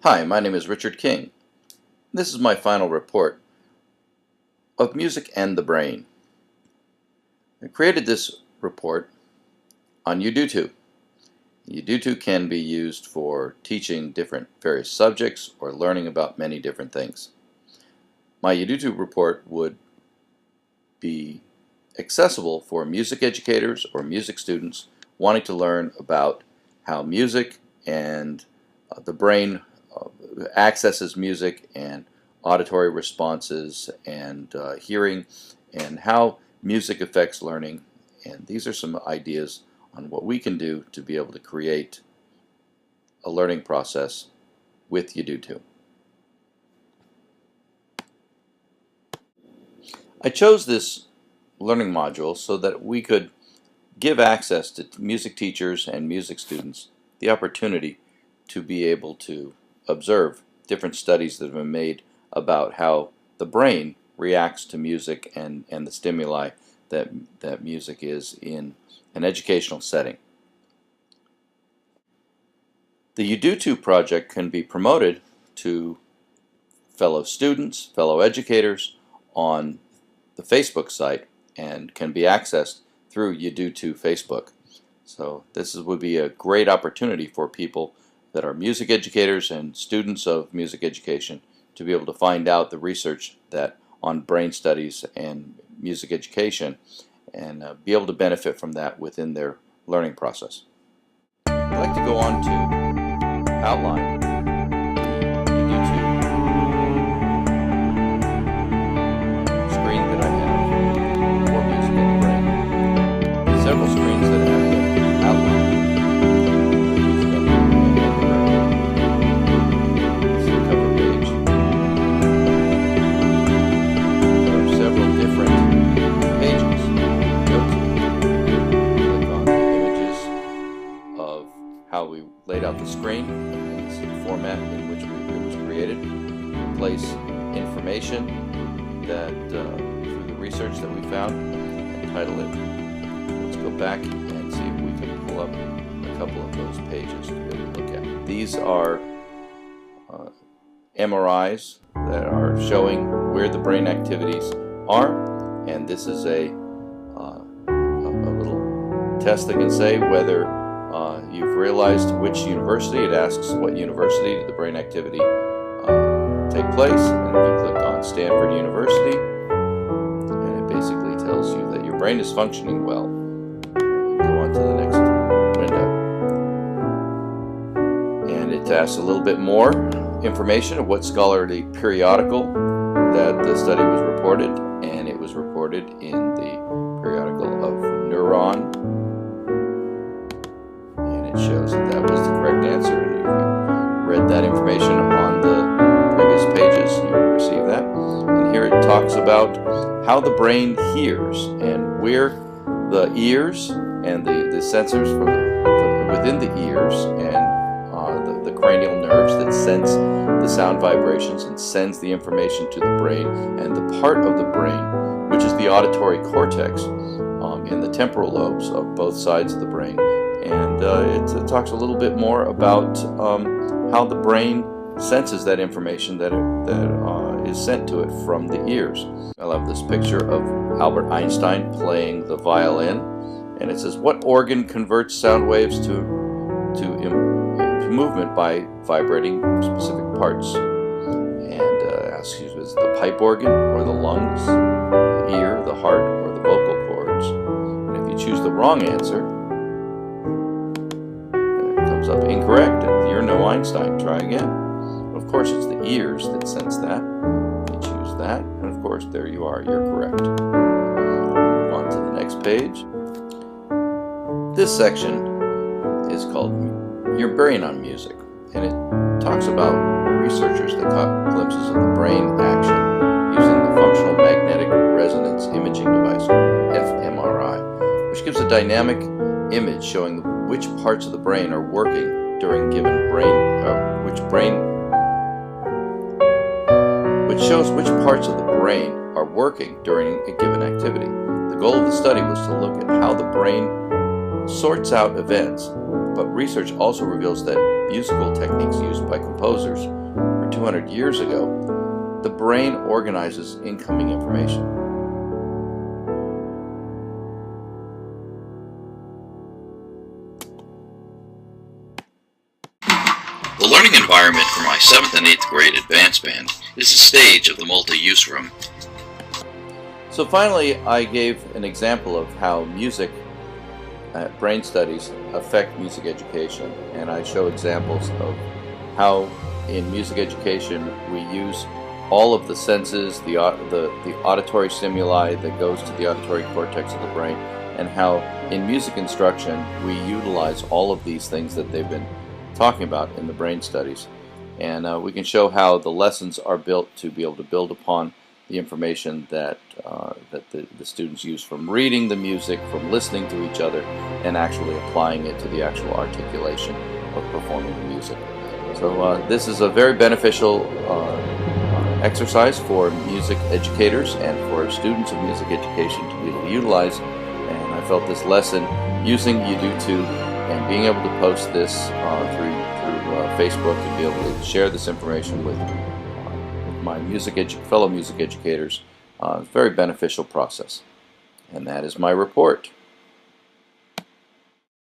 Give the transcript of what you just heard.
Hi, my name is Richard King. This is my final report of music and the brain. I created this report on Udutu. Udutu can be used for teaching various subjects or learning about many different things. My Udutu report would be accessible for music educators or music students wanting to learn about how music and the brain accesses music and auditory responses and hearing and how music affects learning. And these are some ideas on what we can do to be able to create a learning process with Udutu. I chose this learning module so that we could give access to music teachers and music students the opportunity to be able to observe different studies that have been made about how the brain reacts to music and the stimuli that music is in an educational setting. The Udutu project can be promoted to fellow students, fellow educators on the Facebook site and can be accessed through Udutu Facebook. So this would be a great opportunity for people that are music educators and students of music education to be able to find out the research that on brain studies and music education and be able to benefit from that within their learning process. I'd like to go on to outline screen that I have for music and the brain. Several screens that have been outlined. Music and the brain. This is the cover page. There are several different pages. Go to click on the images of how we laid out the screen. This is the format in which it was created. Place information that through the research that we found and title it. Let's go back and see if we can pull up a couple of those pages to be able to look at. These are MRIs that are showing where the brain activities are, and this is a little test that can say whether you've realized which university. It asks what university did the brain activity take place, and if you click on Stanford University, and it basically tells you that your brain is functioning well. Go on to the next window, and it asks a little bit more information of what scholarly periodical that the study was reported, and it was reported in the periodical of Neuron, and it shows that that was the correct answer. And if you read that information on the previous pages, you will receive that. And here it talks about how the brain hears and where the ears and the sensors within the ears and the cranial nerves that sense the sound vibrations and sends the information to the brain, and the part of the brain which is the auditory cortex in the temporal lobes of both sides of the brain. And it talks a little bit more about how the brain senses that information that is sent to it from the ears. I love this picture of Albert Einstein playing the violin, and it says, what organ converts sound waves to movement by vibrating specific parts? And asks you, is it the pipe organ or the lungs, the ear, the heart, or the vocal cords? And if you choose the wrong answer, it comes up incorrect. You're no Einstein. Try again. Of course, it's the ears that sense that. You choose that, and of course, there you are. You're correct. Move on to the next page. This section is called Your Brain on Music, and it talks about researchers that caught glimpses of the brain action using the Functional Magnetic Resonance Imaging Device, fMRI, which gives a dynamic image showing which parts of the brain are working during given which shows which parts of the brain are working during a given activity. The goal of the study was to look at how the brain sorts out events, but research also reveals that musical techniques used by composers for 200 years ago, the brain organizes incoming information. The learning environment for my 7th and 8th grade advanced band is the stage of the multi-use room. So finally, I gave an example of how music brain studies affect music education, and I show examples of how in music education we use all of the senses, the auditory stimuli that goes to the auditory cortex of the brain, and how in music instruction we utilize all of these things that they've been talking about in the brain studies. And we can show how the lessons are built to be able to build upon the information that the students use from reading the music, from listening to each other, and actually applying it to the actual articulation of performing the music. So this is a very beneficial exercise for music educators and for students of music education to be able to utilize. And I felt this lesson using UDO2 and being able to post this through Facebook and be able to share this information with my fellow music educators, very beneficial process. And that is my report.